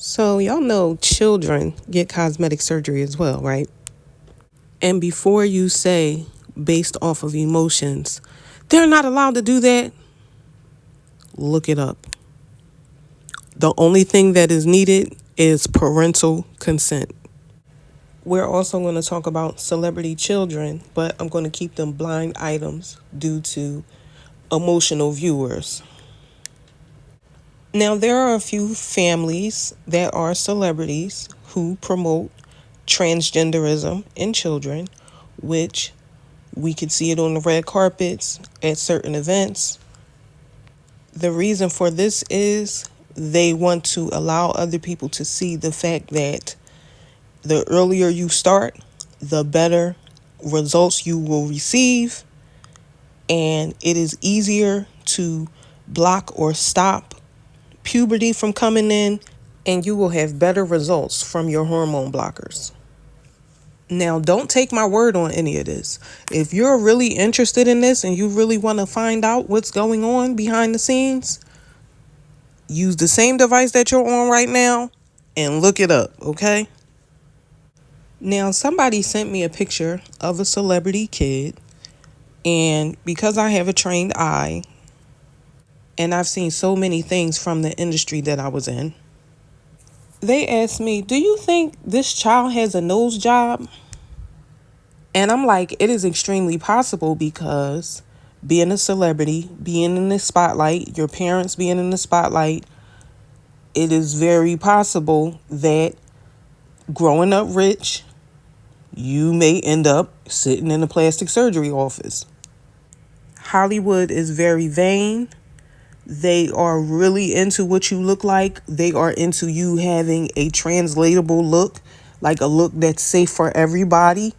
So, y'all know children get cosmetic surgery as well, right? And before you say, based off of emotions, they're not allowed to do that, look it up. The only thing that is needed is parental consent. We're also going to talk about celebrity children, but I'm going to keep them blind items due to emotional viewers. Now, there are a few families that are celebrities who promote transgenderism in children, which we could see it on the red carpets at certain events. The reason for this is they want to allow other people to see the fact that the earlier you start, the better results you will receive, and it is easier to block or stop puberty from coming in, and you will have better results from your hormone blockers. Now, don't take my word on any of this. If you're really interested in this and you really want to find out what's going on behind the scenes, use the same device that you're on right now and look it up, okay? Now, somebody sent me a picture of a celebrity kid, and because I have a trained eye and I've seen so many things from the industry that I was in, they asked me, do you think this child has a nose job? And I'm like, it is extremely possible because being a celebrity, being in the spotlight, your parents being in the spotlight, it is very possible that growing up rich, you may end up sitting in a plastic surgery office. Hollywood is very vain. They are really into what you look like. They are into you having a translatable look, like a look that's safe for everybody.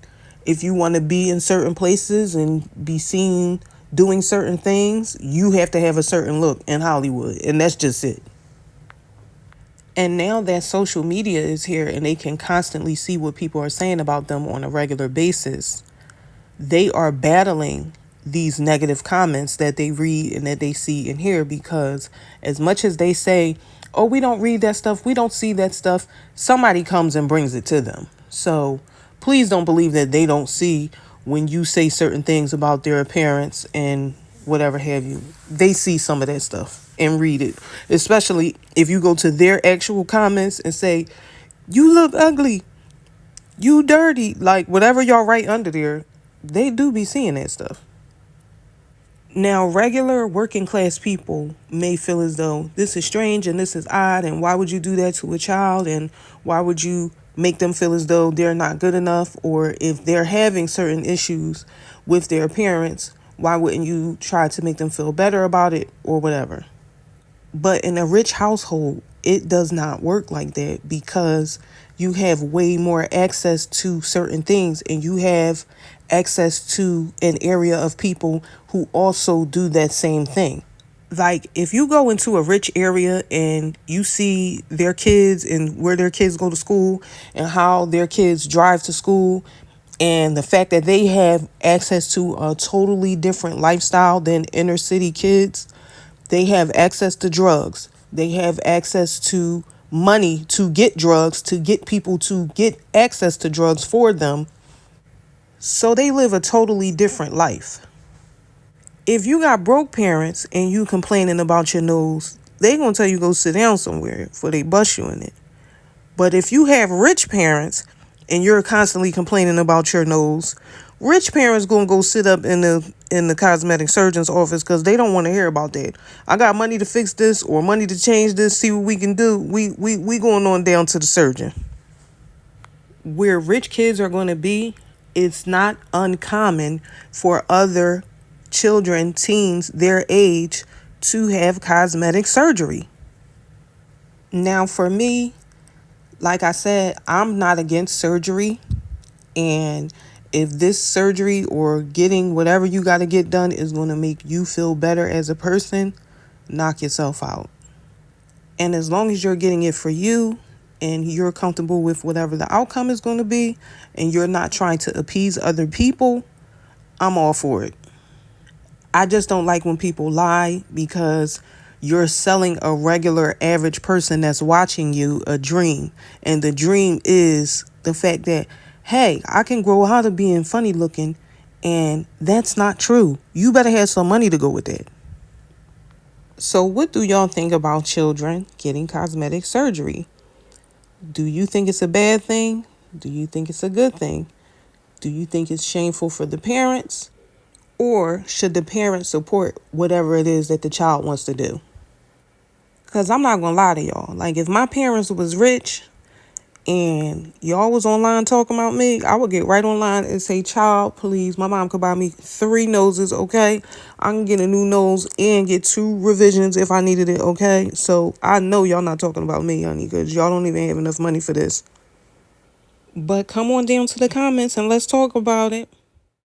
If you want to be in certain places and be seen doing certain things, you have to have a certain look in Hollywood, and that's just it. And now that social media is here and they can constantly see what people are saying about them on a regular basis, they are battling these negative comments that they read and that they see and hear, because as much as they say, oh, we don't read that stuff, we don't see that stuff, somebody comes and brings it to them. So please don't believe that they don't see when you say certain things about their appearance and whatever have you. They see some of that stuff and read it, especially if you go to their actual comments and say, you look ugly, you dirty, like whatever y'all write under there, they do be seeing that stuff. Now, regular working class people may feel as though this is strange and this is odd, and why would you do that to a child, and why would you make them feel as though they're not good enough, or if they're having certain issues with their appearance, why wouldn't you try to make them feel better about it or whatever? But in a rich household, it does not work like that, because you have way more access to certain things, and you have access to an area of people who also do that same thing. Like, if you go into a rich area and you see their kids and where their kids go to school and how their kids drive to school, and the fact that they have access to a totally different lifestyle than inner city kids, they have access to drugs. They have access to money to get drugs, to get people to get access to drugs for them. So they live a totally different life. If you got broke parents and you complaining about your nose, they gonna tell you go sit down somewhere before they bust you in it. But if you have rich parents and you're constantly complaining about your nose, rich parents gonna go sit up in the cosmetic surgeon's office because they don't want to hear about that. I got money to fix this or money to change this, see what we can do. We going on down to the surgeon. Where rich kids are going to be, it's not uncommon for other children, teens, their age, to have cosmetic surgery. Now, for me, like I said, I'm not against surgery. And if this surgery or getting whatever you got to get done is going to make you feel better as a person, knock yourself out. And as long as you're getting it for you and you're comfortable with whatever the outcome is going to be, and you're not trying to appease other people, I'm all for it. I just don't like when people lie, because you're selling a regular average person that's watching you a dream. And the dream is the fact that, hey, I can grow out of being funny looking. And that's not true. You better have some money to go with that. So what do y'all think about children getting cosmetic surgery? Do you think it's a bad thing? Do you think it's a good thing? Do you think it's shameful for the parents? Or should the parents support whatever it is that the child wants to do? Because I'm not going to lie to y'all. Like, if my parents was rich and y'all was online talking about me, I would get right online and say, child, please, my mom could buy me 3 noses, okay? I can get a new nose and get 2 revisions if I needed it, okay? So I know y'all not talking about me, honey, because y'all don't even have enough money for this. But come on down to the comments and let's talk about it.